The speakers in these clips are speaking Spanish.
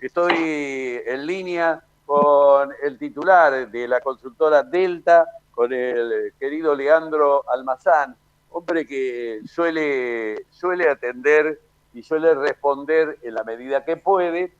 Estoy en línea con el titular de la consultora Delta, con el querido Leandro Almazán, hombre que suele atender y suele responder en la medida que puede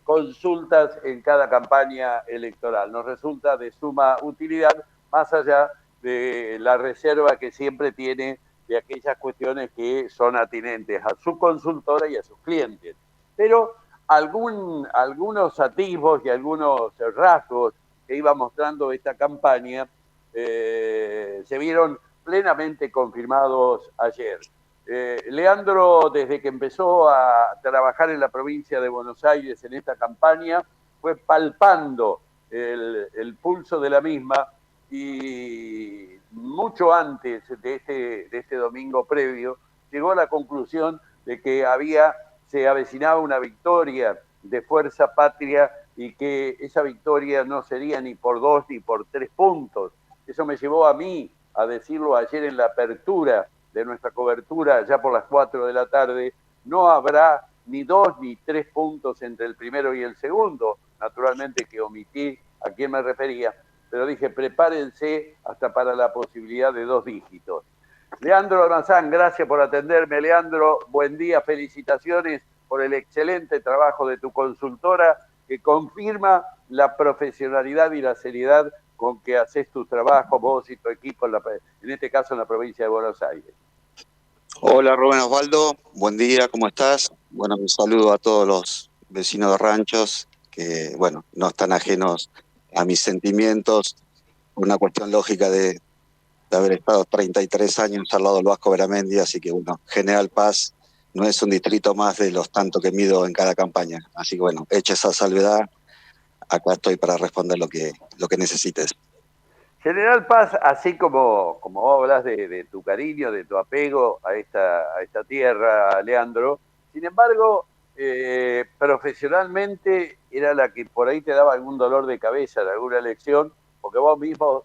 consultas en cada campaña electoral. Nos resulta de suma utilidad, más allá de la reserva que siempre tiene de aquellas cuestiones que son atinentes a su consultora y a sus clientes. Pero algunos atisbos y algunos rasgos que iba mostrando esta campaña se vieron plenamente confirmados ayer. Leandro, desde que empezó a trabajar en la provincia de Buenos Aires en esta campaña, fue palpando el pulso de la misma y mucho antes de este domingo previo llegó a la conclusión de que se avecinaba una victoria de Fuerza Patria y que esa victoria no sería ni por 2 ni por 3 puntos. Eso me llevó a mí a decirlo ayer en la apertura de nuestra cobertura, ya por las 4 de la tarde, no habrá ni 2 ni 3 puntos entre el primero y el segundo. Naturalmente que omití a quién me refería, pero dije, prepárense hasta para la posibilidad de 2 dígitos. Leandro Almazán, gracias por atenderme. Leandro, buen día, felicitaciones por el excelente trabajo de tu consultora que confirma la profesionalidad y la seriedad con que haces tu trabajo, vos y tu equipo, en este caso en la provincia de Buenos Aires. Hola Rubén Osvaldo, buen día, ¿cómo estás? Bueno, un saludo a todos los vecinos de Ranchos que, bueno, no están ajenos a mis sentimientos, una cuestión lógica de haber estado 33 años al lado del Vasco Veramendi, así que bueno, General Paz no es un distrito más de los tantos que mido en cada campaña, así que bueno, hecha esa salvedad, acá estoy para responder lo que necesites. General Paz, así como vos hablas de tu cariño, de tu apego a esta tierra, Leandro, sin embargo, profesionalmente era la que por ahí te daba algún dolor de cabeza en alguna elección, porque vos mismo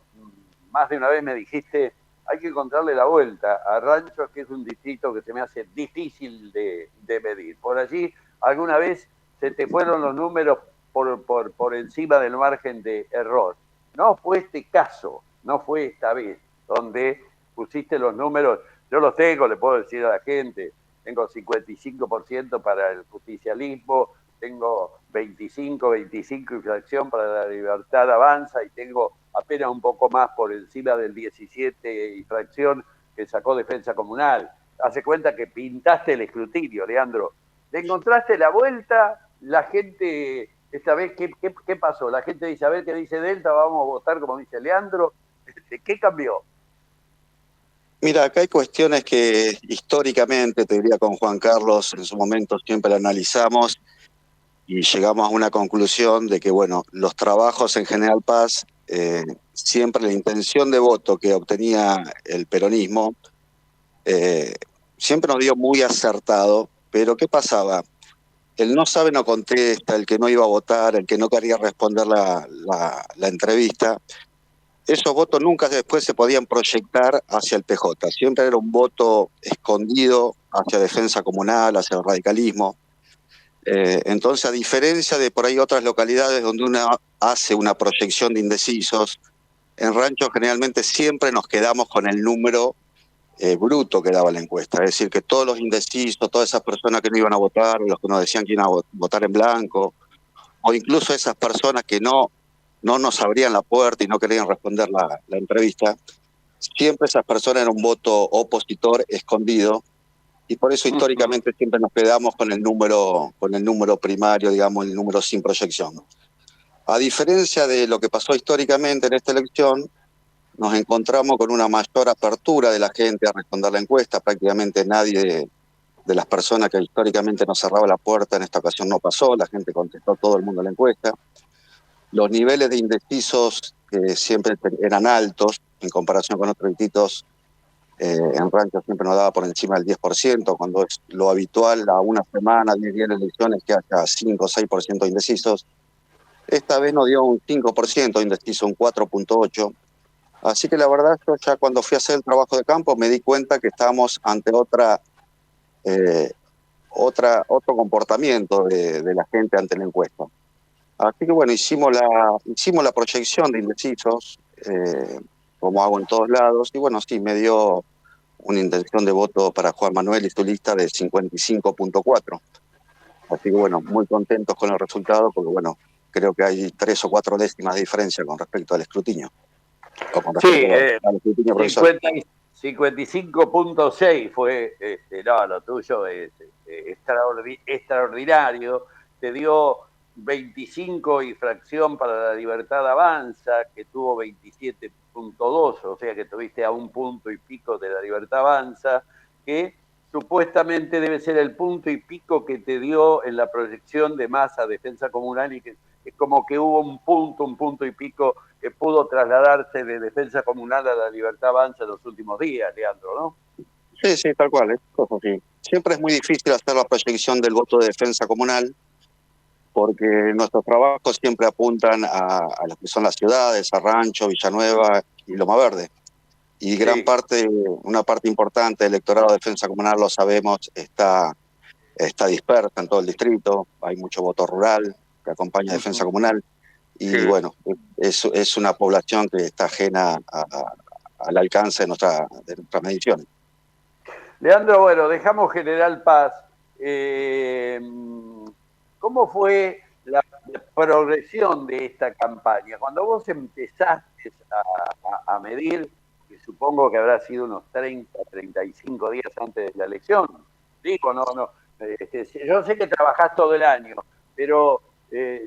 más de una vez me dijiste, hay que encontrarle la vuelta a Ranchos, que es un distrito que se me hace difícil de medir. Por allí, alguna vez se te fueron los números por encima del margen de error. No fue este caso, no fue esta vez, donde pusiste los números, yo los tengo, le puedo decir a la gente, tengo 55% para el justicialismo, tengo 25 infracción para la libertad avanza y tengo apenas un poco más por encima del 17 infracción que sacó Defensa Comunal. Hace cuenta que pintaste el escrutinio, Leandro. Le encontraste la vuelta, la gente... Esta vez, ¿qué pasó? La gente dice, a ver qué dice Delta, vamos a votar como dice Leandro. ¿Qué cambió? Mira, acá hay cuestiones que históricamente, te diría con Juan Carlos, en su momento siempre analizamos y llegamos a una conclusión de que, bueno, los trabajos en General Paz, siempre la intención de voto que obtenía el peronismo, siempre nos dio muy acertado, pero ¿qué pasaba? El no sabe no contesta, el que no iba a votar, el que no quería responder la entrevista, esos votos nunca después se podían proyectar hacia el PJ, siempre era un voto escondido hacia Defensa Comunal, hacia el radicalismo. Entonces, a diferencia de por ahí otras localidades donde uno hace una proyección de indecisos, en Rancho generalmente siempre nos quedamos con el número bruto que daba la encuesta, es decir, que todos los indecisos, todas esas personas que no iban a votar, los que nos decían que iban a votar en blanco, o incluso esas personas que no nos abrían la puerta y no querían responder la entrevista, siempre esas personas eran un voto opositor escondido, y por eso históricamente siempre nos quedamos con el número primario, digamos, el número sin proyección. A diferencia de lo que pasó históricamente en esta elección, nos encontramos con una mayor apertura de la gente a responder la encuesta. Prácticamente nadie de las personas que históricamente nos cerraba la puerta en esta ocasión no pasó, la gente contestó todo el mundo la encuesta. Los niveles de indecisos que siempre eran altos en comparación con otros distritos, en Rancho siempre nos daba por encima del 10%, cuando es lo habitual a una semana, 10 días de elecciones, que haya 5 o 6% de indecisos. Esta vez nos dio un 5% de indeciso, un 4.8%. Así que la verdad, yo ya cuando fui a hacer el trabajo de campo me di cuenta que estábamos ante otra otro comportamiento de la gente ante la encuesta. Así que bueno, hicimos la proyección de indecisos, como hago en todos lados, y bueno, sí, me dio una intención de voto para Juan Manuel y su lista de 55.4. Así que bueno, muy contentos con el resultado, porque bueno, creo que hay 3 o 4 décimas de diferencia con respecto al escrutinio, o con Sí, respecto al escrutinio provisorio. 55.6 fue, no, lo tuyo es extraordinario. Te dio 25 y fracción para La Libertad Avanza, que tuvo 27.2, o sea que tuviste a un punto y pico de La Libertad Avanza, que supuestamente debe ser el punto y pico que te dio en la proyección de Massa Defensa Comunal, y que es como que hubo un punto y pico que pudo trasladarse de Defensa Comunal a La Libertad Avanza en los últimos días, Leandro, ¿no? Sí, sí, tal cual, es así. Siempre es muy difícil hacer la proyección del voto de Defensa Comunal, porque nuestros trabajos siempre apuntan a lo que son las ciudades, a Rancho, Villanueva y Loma Verde. Y una parte importante del electorado de Defensa Comunal, lo sabemos, está dispersa en todo el distrito. Hay mucho voto rural que acompaña a Defensa Comunal. Y bueno, es una población que está ajena al alcance de nuestras mediciones. Leandro, bueno, dejamos General Paz. ¿Cómo fue la progresión de esta campaña? Cuando vos empezaste a medir, que supongo que habrá sido unos 30, 35 días antes de la elección, digo, no, yo sé que trabajás todo el año, pero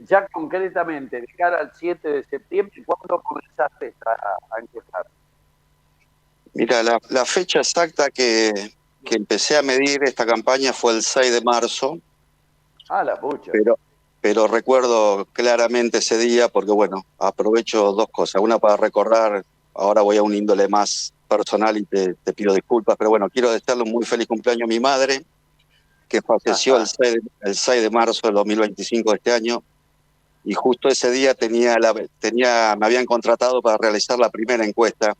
ya concretamente, de cara al 7 de septiembre, ¿cuándo comenzaste a encuestar? Mira, la fecha exacta que empecé a medir esta campaña fue el 6 de marzo. Ah, la pucha. Pero recuerdo claramente ese día porque, bueno, aprovecho dos cosas. Una para recordar, ahora voy a un índole más personal y te pido disculpas, pero bueno, quiero desearle un muy feliz cumpleaños a mi madre, que falleció el 6 de marzo del 2025 de este año, y justo ese día me habían contratado para realizar la primera encuesta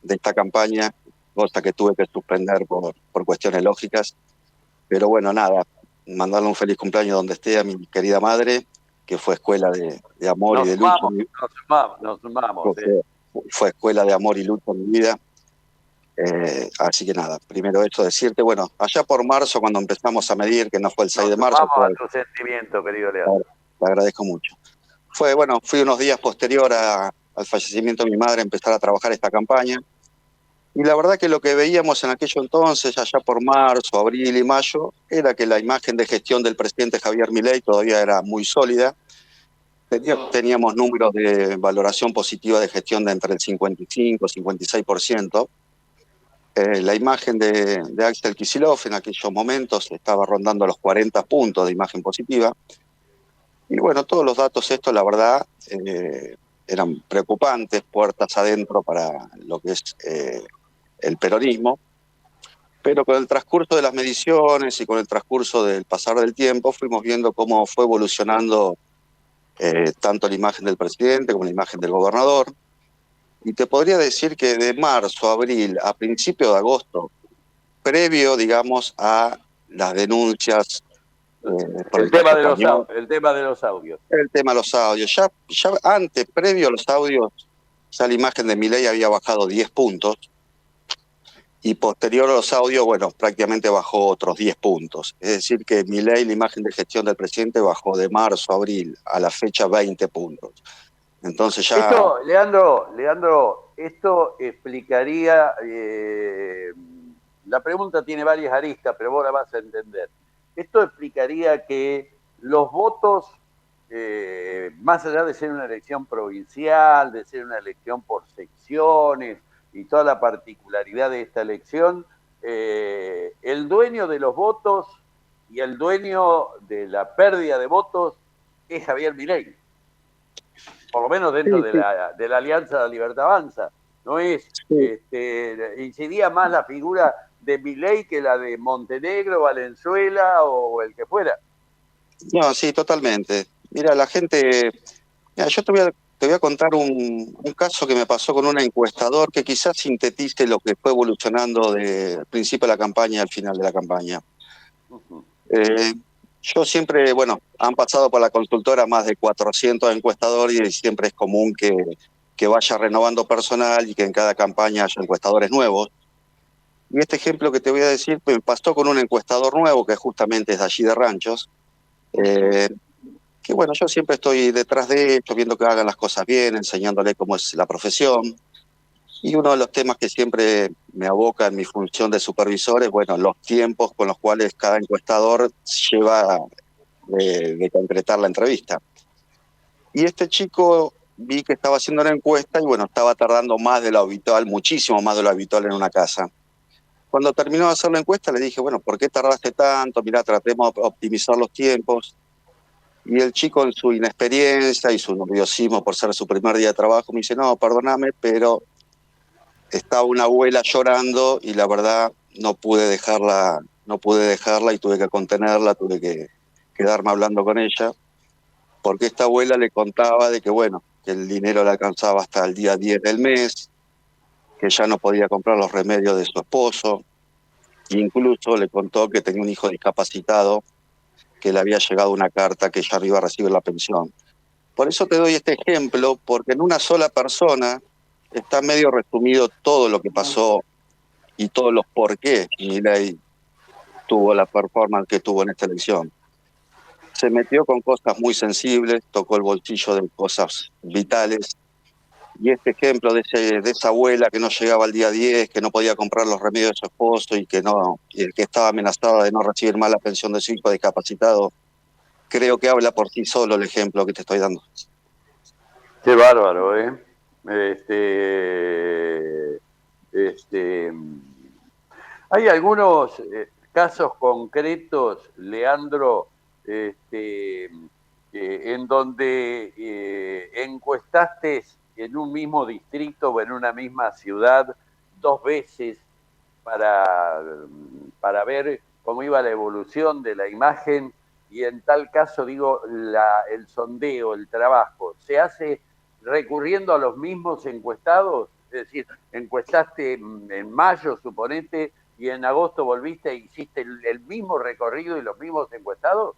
de esta campaña, cosa que tuve que suspender por cuestiones lógicas. Pero bueno, nada, mandarle un feliz cumpleaños donde esté a mi querida madre, que fue escuela de amor y de lucha. Nos sumamos. Fue escuela de amor y lucha en mi vida. Así que nada, primero esto decirte, bueno, allá por marzo, cuando empezamos a medir, que no fue el 6 de marzo. Vamos a tu sentimiento, querido Leandro. Te agradezco mucho. Fui unos días posterior al fallecimiento de mi madre a empezar a trabajar esta campaña. Y la verdad que lo que veíamos en aquello entonces, allá por marzo, abril y mayo, era que la imagen de gestión del presidente Javier Milei todavía era muy sólida. Teníamos números de valoración positiva de gestión de entre el 55 y 56%. La imagen de Axel Kicillof en aquellos momentos estaba rondando los 40 puntos de imagen positiva. Y bueno, todos los datos estos, la verdad, eran preocupantes, puertas adentro para lo que es el peronismo. Pero con el transcurso de las mediciones y con el transcurso del pasar del tiempo, fuimos viendo cómo fue evolucionando tanto la imagen del presidente como la imagen del gobernador. Y te podría decir que de marzo, abril, a principios de agosto, previo, digamos, a las denuncias. El tema de los audios. El tema de los audios. Ya antes, previo a los audios, ya la imagen de Milei había bajado 10 puntos. Y posterior a los audios, bueno, prácticamente bajó otros 10 puntos. Es decir, que Milei, la imagen de gestión del presidente, bajó de marzo a abril a la fecha 20 puntos. Entonces ya... Esto, Leandro, esto explicaría... la pregunta tiene varias aristas, pero vos la vas a entender. Esto explicaría que los votos, más allá de ser una elección provincial, de ser una elección por secciones y toda la particularidad de esta elección, el dueño de los votos y el dueño de la pérdida de votos es Javier Milei. Por lo menos dentro de la Alianza de la Libertad Avanza. No es, incidía más la figura de Milei que la de Montenegro, Valenzuela o el que fuera. No, sí, totalmente. Mira, la gente... Mira, yo te voy a contar un caso que me pasó con un encuestador que quizás sintetice lo que fue evolucionando del principio de la campaña al final de la campaña. Yo siempre, bueno, han pasado por la consultora más de 400 encuestadores y siempre es común que vaya renovando personal y que en cada campaña haya encuestadores nuevos. Y este ejemplo que te voy a decir me pasó con un encuestador nuevo que justamente es de allí de Ranchos, que bueno, yo siempre estoy detrás de ellos, viendo que hagan las cosas bien, enseñándole cómo es la profesión. Y uno de los temas que siempre me aboca en mi función de supervisor es, bueno, los tiempos con los cuales cada encuestador lleva de concretar la entrevista. Y este chico vi que estaba haciendo una encuesta y bueno, estaba tardando más de lo habitual, muchísimo más de lo habitual en una casa. Cuando terminó de hacer la encuesta le dije, bueno, ¿por qué tardaste tanto? Mirá, tratemos de optimizar los tiempos. Y el chico en su inexperiencia y su nerviosismo por ser su primer día de trabajo me dice, no, perdóname, pero estaba una abuela llorando y la verdad no pude dejarla y tuve que contenerla, tuve que quedarme hablando con ella, porque esta abuela le contaba de que, bueno, que el dinero le alcanzaba hasta el día 10 del mes, que ya no podía comprar los remedios de su esposo, e incluso le contó que tenía un hijo discapacitado, que le había llegado una carta que ya no iba a recibir la pensión. Por eso te doy este ejemplo, porque en una sola persona está medio resumido todo lo que pasó y todos los por qué Milei tuvo la performance que tuvo en esta elección. Se metió con cosas muy sensibles, tocó el bolsillo de cosas vitales, y este ejemplo de esa abuela que no llegaba al día 10, que no podía comprar los remedios de su esposo y que estaba amenazada de no recibir más la pensión de su hijo discapacitado, creo que habla por sí solo el ejemplo que te estoy dando. Qué bárbaro, ¿eh? Este, este, hay algunos casos concretos, Leandro, en donde encuestaste en un mismo distrito o en una misma ciudad 2 veces para ver cómo iba la evolución de la imagen y en tal caso, digo, el sondeo, el trabajo, ¿se hace recurriendo a los mismos encuestados? Es decir, encuestaste en mayo, suponete, y en agosto volviste e hiciste el mismo recorrido y los mismos encuestados.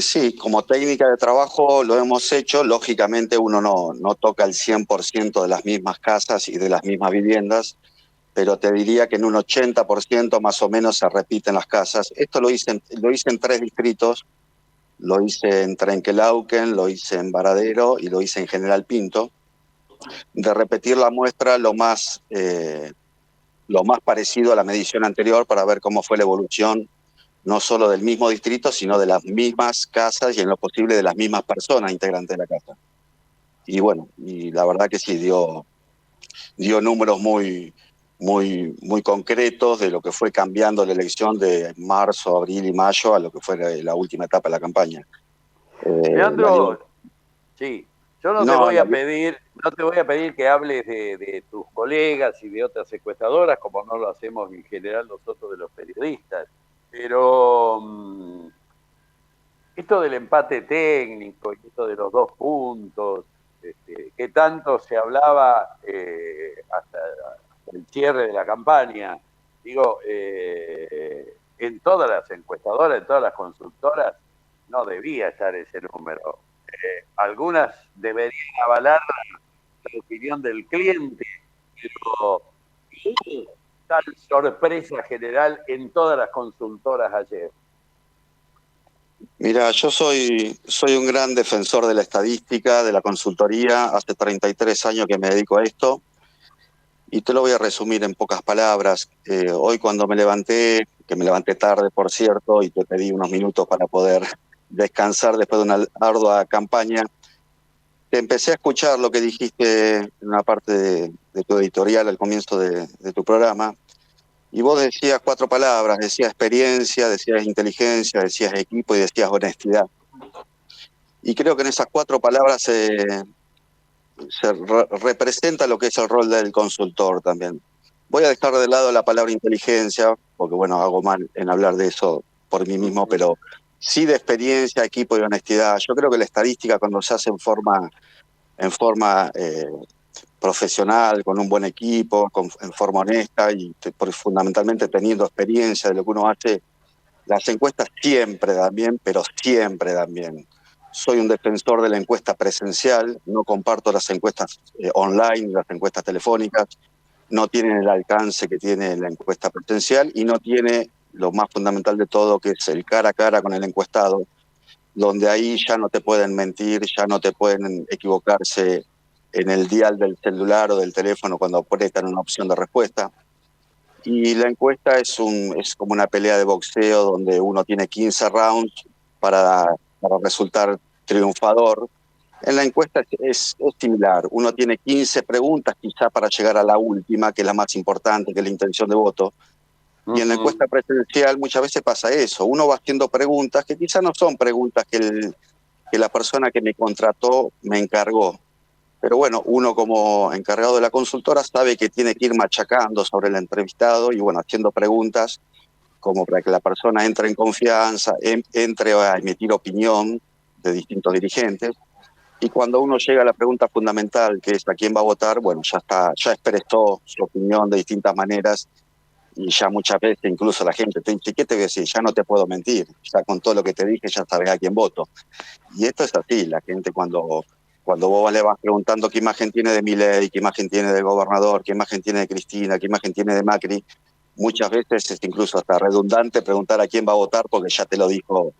Sí, como técnica de trabajo lo hemos hecho. Lógicamente uno no toca el 100% de las mismas casas y de las mismas viviendas, pero te diría que en un 80% más o menos se repiten las casas. Esto lo hice en 3 distritos, lo hice en Trenquelauquen, lo hice en Varadero y lo hice en General Pinto, de repetir la muestra lo más parecido a la medición anterior para ver cómo fue la evolución, no solo del mismo distrito, sino de las mismas casas y en lo posible de las mismas personas integrantes de la casa. Y bueno, y la verdad que sí, dio números muy concretos de lo que fue cambiando la elección de marzo, abril y mayo a lo que fue la última etapa de la campaña. Leandro, sí, yo no te voy a pedir que hables de tus colegas y de otras encuestadoras, como no lo hacemos en general nosotros de los periodistas, pero esto del empate técnico y esto de los 2 puntos, que tanto se hablaba hasta el cierre de la campaña, digo, en todas las encuestadoras, en todas las consultoras, no debía estar ese número. Algunas deberían avalar la opinión del cliente, pero hubo tal sorpresa general en todas las consultoras ayer. Mira, yo soy un gran defensor de la estadística, de la consultoría. Hace 33 años que me dedico a esto y te lo voy a resumir en pocas palabras. Hoy cuando me levanté, que me levanté tarde, por cierto, y te pedí unos minutos para poder descansar después de una ardua campaña, te empecé a escuchar lo que dijiste en una parte de tu editorial al comienzo de tu programa. Y vos decías 4 palabras, decías experiencia, decías inteligencia, decías equipo y decías honestidad. Y creo que en esas 4 palabras se representa lo que es el rol del consultor también. Voy a dejar de lado la palabra inteligencia, porque bueno, hago mal en hablar de eso por mí mismo, pero sí de experiencia, equipo y honestidad. Yo creo que la estadística cuando se hace en forma profesional, con un buen equipo, en forma honesta y fundamentalmente teniendo experiencia de lo que uno hace, Las encuestas siempre dan bien, pero siempre dan bien. Soy un defensor de la encuesta presencial, no comparto las encuestas online, las encuestas telefónicas, no tienen el alcance que tiene la encuesta presencial y no tiene lo más fundamental de todo, que es el cara a cara con el encuestado, donde ahí ya no te pueden mentir, ya no te pueden equivocarse en el dial del celular o del teléfono cuando apretan una opción de respuesta. Y la encuesta es como una pelea de boxeo donde uno tiene 15 rounds para resultar triunfador. En la encuesta es similar. Uno tiene 15 preguntas quizá para llegar a la última, que es la más importante, que es la intención de voto. Y en la encuesta presencial muchas veces pasa eso. Uno va haciendo preguntas que quizá no son preguntas que la persona que me contrató me encargó. Pero bueno, uno como encargado de la consultora sabe que tiene que ir machacando sobre el entrevistado y bueno, haciendo preguntas como para que la persona entre en confianza, entre a emitir opinión de distintos dirigentes. Y cuando uno llega a la pregunta fundamental, que es a quién va a votar, bueno, ya está, ya expresó su opinión de distintas maneras y ya muchas veces incluso la gente te dice, ¿qué te voy a decir? Ya no te puedo mentir, ya con todo lo que te dije ya sabes a quién voto. Y esto es así, la gente cuando vos le vas preguntando qué imagen tiene de Milei, qué imagen tiene del gobernador, qué imagen tiene de Cristina, qué imagen tiene de Macri, muchas veces es incluso hasta redundante preguntar a quién va a votar porque ya te lo dijo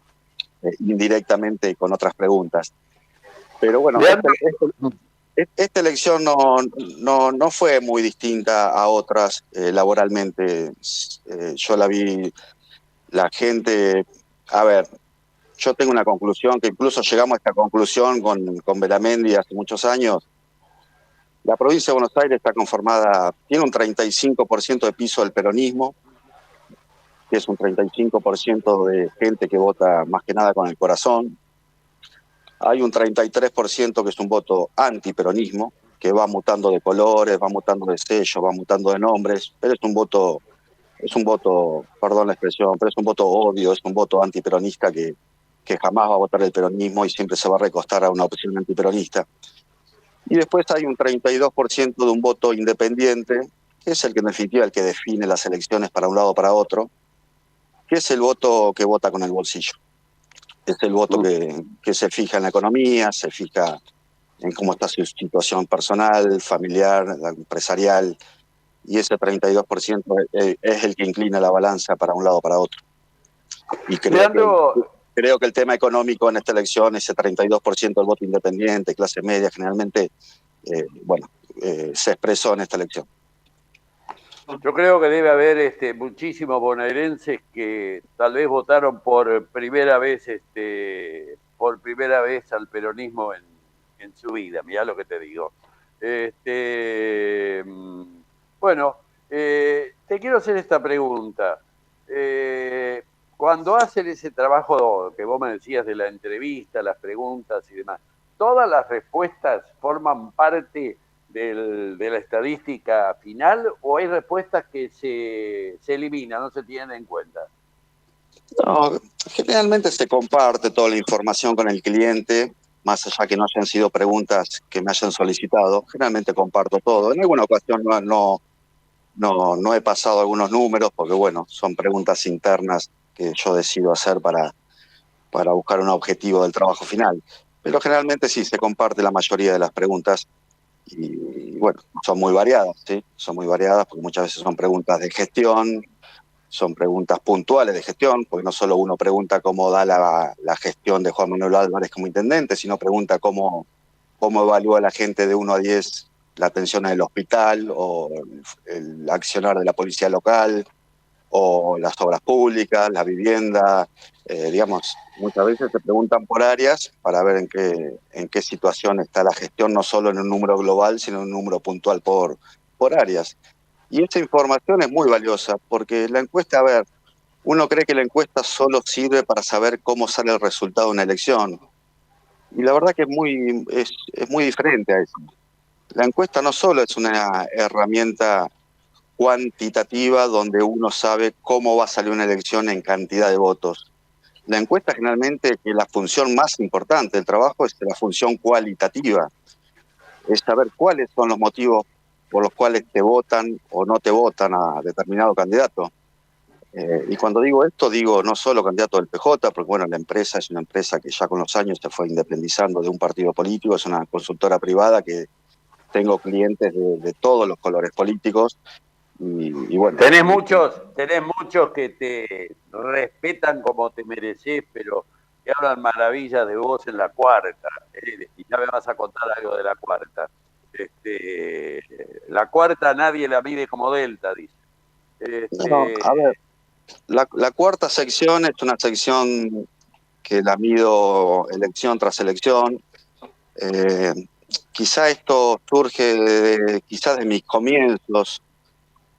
indirectamente con otras preguntas. Pero bueno, esta elección no fue muy distinta a otras laboralmente. Yo la vi, la gente, a ver, yo tengo una conclusión, que incluso llegamos a esta conclusión con Belamendi hace muchos años. La provincia de Buenos Aires está conformada, tiene un 35% de piso del peronismo, que es un 35% de gente que vota más que nada con el corazón. Hay un 33% que es un voto antiperonismo, que va mutando de colores, va mutando de sellos, va mutando de nombres, pero es un voto, perdón la expresión, pero es un voto odio, es un voto antiperonista que jamás va a votar el peronismo y siempre se va a recostar a una opción antiperonista. Y después hay un 32% de un voto independiente, que es el que en definitiva el que define las elecciones para un lado o para otro, que es el voto que vota con el bolsillo. Es el voto que se fija en la economía, se fija en cómo está su situación personal, familiar, empresarial, y ese 32% es el que inclina la balanza para un lado o para otro. Y creo que el tema económico en esta elección, ese 32% del voto independiente, clase media, generalmente, se expresó en esta elección. Yo creo que debe haber muchísimos bonaerenses que tal vez votaron por primera vez al peronismo en su vida. Mirá lo que te digo. Bueno, te quiero hacer esta pregunta. Cuando hacen ese trabajo que vos me decías de la entrevista, las preguntas y demás, ¿todas las respuestas forman parte de la estadística final o hay respuestas que se eliminan, no se tienen en cuenta? No, generalmente se comparte toda la información con el cliente, más allá que no hayan sido preguntas que me hayan solicitado. Generalmente comparto todo. En alguna ocasión no he pasado algunos números porque, bueno, son preguntas internas que yo decido hacer para buscar un objetivo del trabajo final. Pero generalmente sí, se comparte la mayoría de las preguntas y bueno, son muy variadas, ¿sí? Son muy variadas porque muchas veces son preguntas de gestión, son preguntas puntuales de gestión, porque no solo uno pregunta cómo da la gestión de Juan Manuel Álvarez como intendente, sino pregunta cómo evalúa la gente de 1 a 10 la atención en el hospital o el accionar de la policía local o las obras públicas, la vivienda, digamos, muchas veces se preguntan por áreas para ver en qué situación está la gestión, no solo en un número global, sino en un número puntual por áreas. Y esa información es muy valiosa, porque la encuesta, a ver, uno cree que la encuesta solo sirve para saber cómo sale el resultado de una elección. Y la verdad que es muy diferente a eso. La encuesta no solo es una herramienta cuantitativa donde uno sabe cómo va a salir una elección en cantidad de votos. La encuesta generalmente, que la función más importante del trabajo es la función cualitativa, es saber cuáles son los motivos por los cuales te votan o no te votan a determinado candidato. Y cuando digo esto, digo no solo candidato del PJ, porque bueno, la empresa es una empresa que ya con los años se fue independizando de un partido político, es una consultora privada que tengo clientes de todos los colores políticos y bueno. Tenés muchos que te respetan como te mereces, pero que hablan maravillas de vos en la cuarta. Y ya me vas a contar algo de la cuarta. La cuarta nadie la mide como Delta, dice. No, a ver, la cuarta sección es una sección que la mido elección tras elección. Quizá esto surge quizás de mis comienzos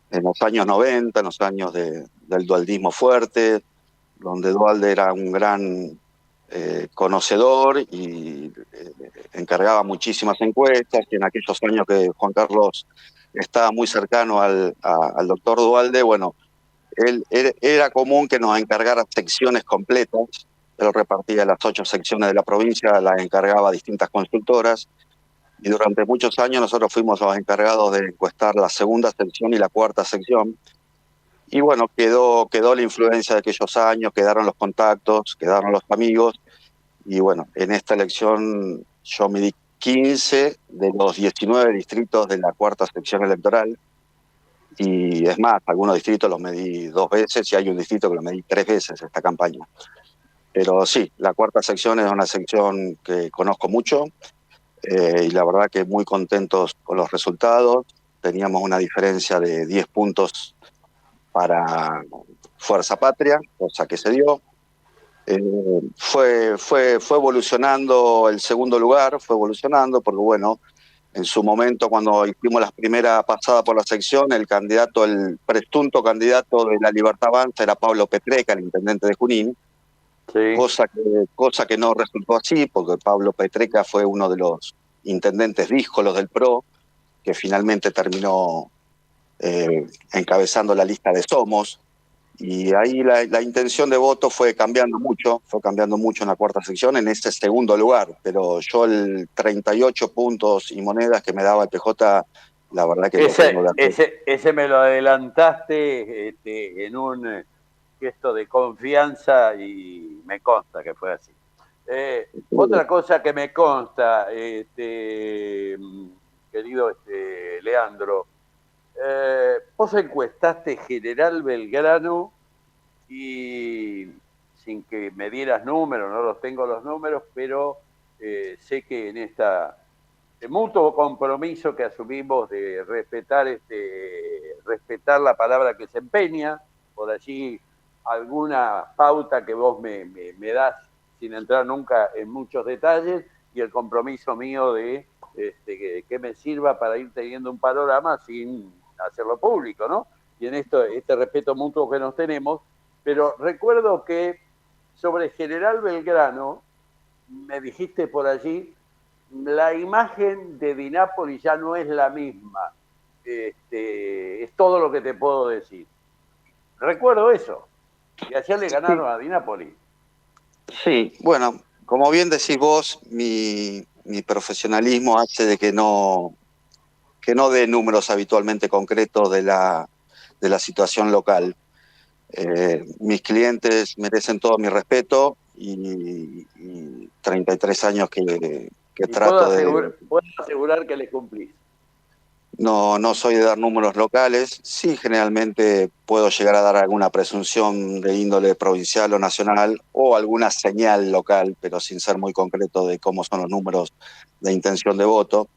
en los años 90, en los años del dualdismo fuerte, donde Dualde era un gran conocedor y encargaba muchísimas encuestas, y en aquellos años que Juan Carlos estaba muy cercano al doctor Dualde, bueno, era común que nos encargara secciones completas. Él repartía las 8 secciones de la provincia, las encargaba a distintas consultoras, y durante muchos años nosotros fuimos los encargados de encuestar la segunda sección y la cuarta sección. Y bueno, quedó la influencia de aquellos años, quedaron los contactos, quedaron los amigos, y bueno, en esta elección yo me di 15 de los 19 distritos de la cuarta sección electoral, y es más, algunos distritos los medí 2 veces y hay un distrito que lo medí 3 veces esta campaña. Pero sí, la cuarta sección es una sección que conozco mucho, y la verdad que muy contentos con los resultados. Teníamos una diferencia de 10 puntos para Fuerza Patria, cosa que se dio. Fue evolucionando el segundo lugar, fue evolucionando porque bueno, en su momento cuando hicimos la primera pasada por la sección, el presunto candidato de la Libertad Avanza era Pablo Petreca, el intendente de Junín, sí. cosa que no resultó así, porque Pablo Petreca fue uno de los intendentes díscolos del PRO, que finalmente terminó encabezando la lista de Somos, y ahí la intención de voto fue cambiando mucho en la cuarta sección, en ese segundo lugar, pero yo el 38 puntos y monedas que me daba el PJ, la verdad que ese me lo adelantaste en un gesto de confianza y me consta que fue así. Otra cosa que me consta, querido Leandro, vos encuestaste General Belgrano y sin que me dieras números, no los tengo los números, pero sé que en este mutuo compromiso que asumimos de respetar la palabra que se empeña, por allí alguna pauta que vos me das sin entrar nunca en muchos detalles, y el compromiso mío de que me sirva para ir teniendo un panorama sin hacerlo público, ¿no? Y en este respeto mutuo que nos tenemos, pero recuerdo que sobre General Belgrano me dijiste por allí, la imagen de Di Napoli ya no es la misma. Es todo lo que te puedo decir. Recuerdo eso. Y ayer le ganaron a Di Napoli. Sí, bueno, como bien decís vos, mi profesionalismo hace de que no dé números habitualmente concretos de la situación local. Mis clientes merecen todo mi respeto y 33 años que trato puedo asegurar que le cumplís. No soy de dar números locales, sí generalmente puedo llegar a dar alguna presunción de índole provincial o nacional o alguna señal local, pero sin ser muy concreto de cómo son los números de intención de voto.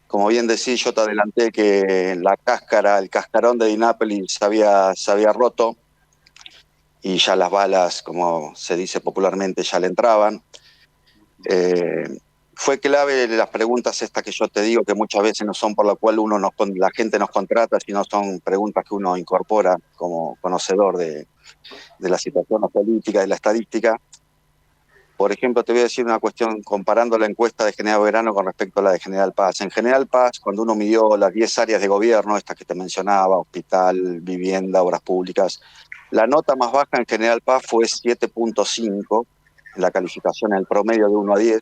Como bien decís, yo te adelanté que el cascarón de Di Napoli se había roto y ya las balas, como se dice popularmente, ya le entraban. Fue clave las preguntas estas que yo te digo, que muchas veces no son por la cual la gente nos contrata, sino son preguntas que uno incorpora como conocedor de la situación política, de la estadística. Por ejemplo, te voy a decir una cuestión comparando la encuesta de General Belgrano con respecto a la de General Paz. En General Paz, cuando uno midió las 10 áreas de gobierno, estas que te mencionaba, hospital, vivienda, obras públicas, la nota más baja en General Paz fue 7.5, la calificación en el promedio de 1 a 10,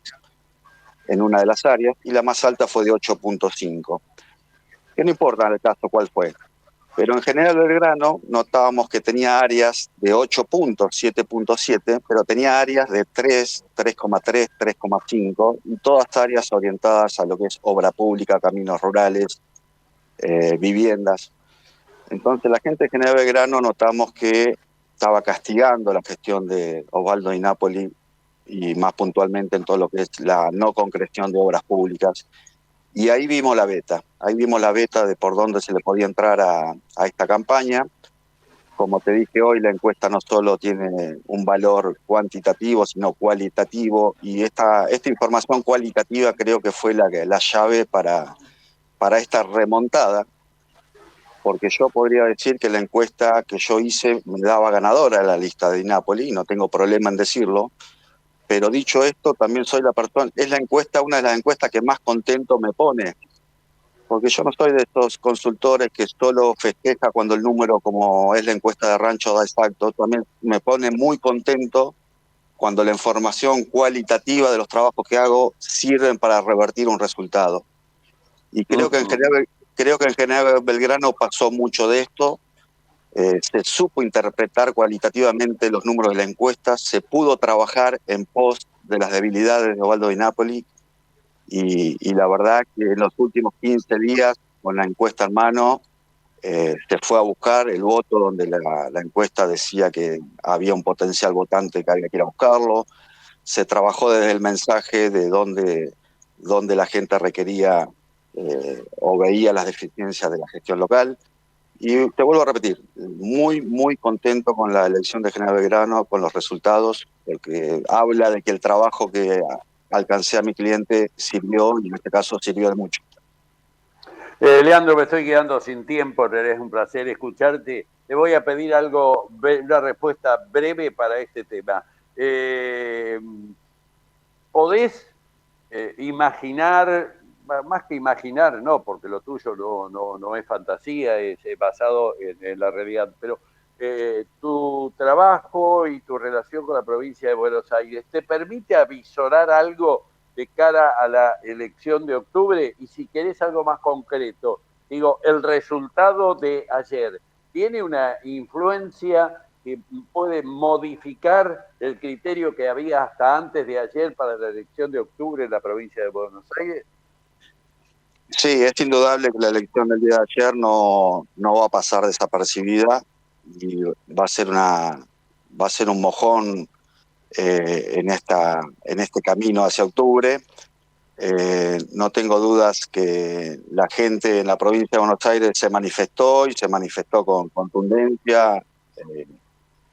en una de las áreas, y la más alta fue de 8.5. Que no importa en el caso cuál fue. Pero en General Belgrano notábamos que tenía áreas de 8 puntos, 7.7, pero tenía áreas de 3, 3,3, 3,5, y todas áreas orientadas a lo que es obra pública, caminos rurales, viviendas. Entonces la gente de General Belgrano notamos que estaba castigando la gestión de Osvaldo Di Napoli, y más puntualmente en todo lo que es la no concreción de obras públicas. Y ahí vimos la beta de por dónde se le podía entrar a esta campaña. Como te dije hoy, la encuesta no solo tiene un valor cuantitativo, sino cualitativo, y esta información cualitativa creo que fue la llave para esta remontada, porque yo podría decir que la encuesta que yo hice me daba ganadora a la lista de Di Napoli, y no tengo problema en decirlo. Pero dicho esto, también soy la persona, es la encuesta, una de las encuestas que más contento me pone, porque yo no soy de estos consultores que solo festeja cuando el número, como es la encuesta de Rancho, da exacto. También me pone muy contento cuando la información cualitativa de los trabajos que hago sirven para revertir un resultado. Y creo que en General Belgrano pasó mucho de esto. Se supo interpretar cualitativamente los números de la encuesta, se pudo trabajar en pos de las debilidades de Osvaldo Di Napoli, y la verdad que en los últimos 15 días, con la encuesta en mano, se fue a buscar el voto donde la encuesta decía que había un potencial votante que había que ir a buscarlo. Se trabajó desde el mensaje de donde la gente requería o veía las deficiencias de la gestión local. Y te vuelvo a repetir, muy, muy contento con la elección de General Belgrano, con los resultados, porque habla de que el trabajo que alcancé a mi cliente sirvió, y en este caso sirvió de mucho. Leandro, me estoy quedando sin tiempo, pero es un placer escucharte. Te voy a pedir algo, una respuesta breve para este tema. ¿Podés imaginar, más que imaginar, no, porque lo tuyo no es fantasía, es basado en la realidad, pero tu trabajo y tu relación con la provincia de Buenos Aires te permite avisorar algo de cara a la elección de octubre? Y si querés algo más concreto, digo, el resultado de ayer tiene una influencia que puede modificar el criterio que había hasta antes de ayer para la elección de octubre en la provincia de Buenos Aires. Sí, es indudable que la elección del día de ayer no va a pasar desapercibida, y va a ser un mojón en este camino hacia octubre. No tengo dudas que la gente en la provincia de Buenos Aires se manifestó, y se manifestó con contundencia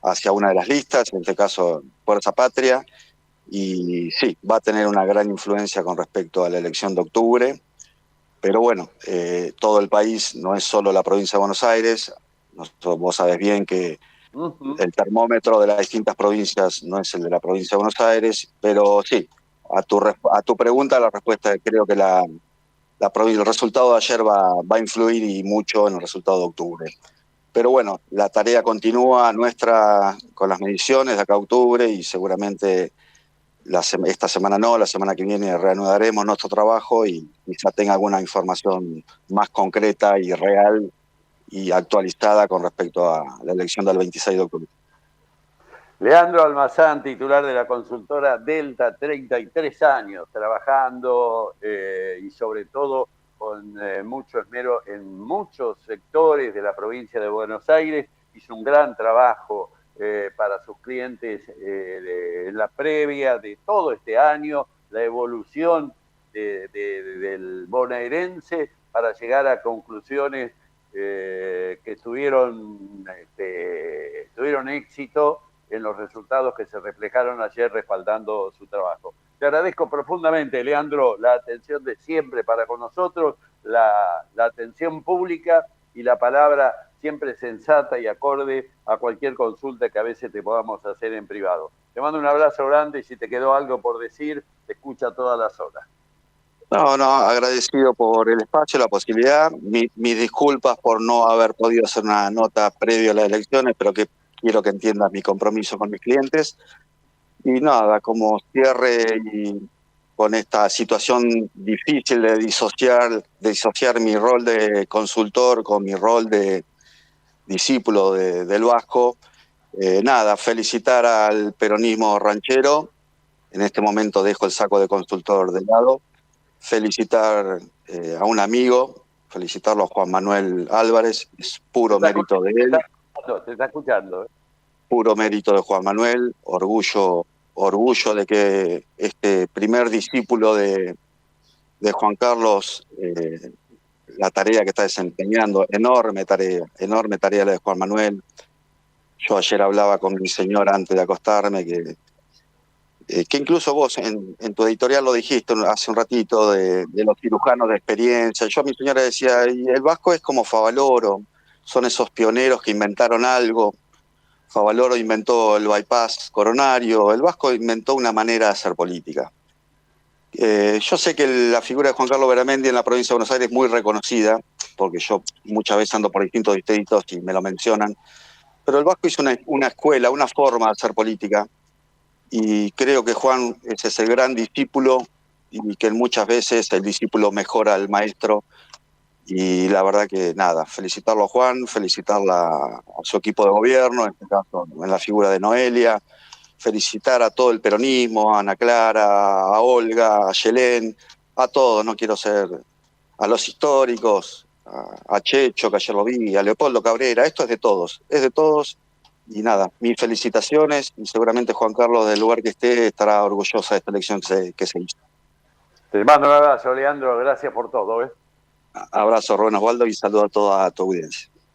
hacia una de las listas, en este caso Fuerza Patria, y sí, va a tener una gran influencia con respecto a la elección de octubre. Pero bueno, todo el país, no es solo la provincia de Buenos Aires. Vos sabés bien que el termómetro de las distintas provincias no es el de la provincia de Buenos Aires, pero sí, a tu pregunta, la respuesta es: creo que el resultado de ayer va a influir, y mucho, en el resultado de octubre. Pero bueno, la tarea continúa nuestra con las mediciones de acá a octubre, y seguramente esta semana no, la semana que viene reanudaremos nuestro trabajo, y quizá tenga alguna información más concreta y real y actualizada con respecto a la elección del 26 de octubre. Leandro Almazán, titular de la consultora Delta, 33 años trabajando y sobre todo con mucho esmero en muchos sectores de la provincia de Buenos Aires. Hizo un gran trabajo para sus clientes en la previa de todo este año, la evolución del bonaerense para llegar a conclusiones que tuvieron éxito en los resultados que se reflejaron ayer respaldando su trabajo. Te agradezco profundamente, Leandro, la atención de siempre para con nosotros, la atención pública y la palabra siempre sensata y acorde a cualquier consulta que a veces te podamos hacer en privado. Te mando un abrazo grande, y si te quedó algo por decir, te escucha todas las horas. No, agradecido por el espacio, la posibilidad. Mis disculpas por no haber podido hacer una nota previo a las elecciones, pero que quiero que entiendas mi compromiso con mis clientes. Y nada, como cierre, y con esta situación difícil de disociar mi rol de consultor con mi rol de discípulo del Vasco. Nada, felicitar al peronismo ranchero. En este momento dejo el saco de consultor de lado. Felicitar a un amigo, felicitarlo a Juan Manuel Álvarez, es puro mérito de él. Te está escuchando. Puro mérito de Juan Manuel, orgullo de que este primer discípulo de Juan Carlos, la tarea que está desempeñando, enorme tarea la de Juan Manuel. Yo ayer hablaba con mi señora antes de acostarme, que incluso vos en tu editorial lo dijiste hace un ratito, de los cirujanos de experiencia. Yo a mi señora decía, y el Vasco es como Favaloro, son esos pioneros que inventaron algo. Favaloro inventó el bypass coronario, el Vasco inventó una manera de hacer política. Yo sé que la figura de Juan Carlos Beramendi en la provincia de Buenos Aires es muy reconocida, porque yo muchas veces ando por distintos distritos y me lo mencionan, pero el Vasco hizo una escuela, una forma de hacer política, y creo que Juan es ese gran discípulo y que muchas veces el discípulo mejora al maestro. Y la verdad que nada, felicitarlo a Juan, felicitarla a su equipo de gobierno, en este caso en la figura de Noelia, felicitar a todo el peronismo, a Ana Clara, a Olga, a Yelén, a todos, no quiero ser, a los históricos, a Checho, que ayer lo vi, a Leopoldo Cabrera, esto es de todos, y nada, mis felicitaciones, y seguramente Juan Carlos, del lugar que esté, estará orgullosa de esta elección que se hizo. Te mando un abrazo, Leandro, gracias por todo. Abrazo, Rubén Osvaldo, y saludo a toda tu audiencia.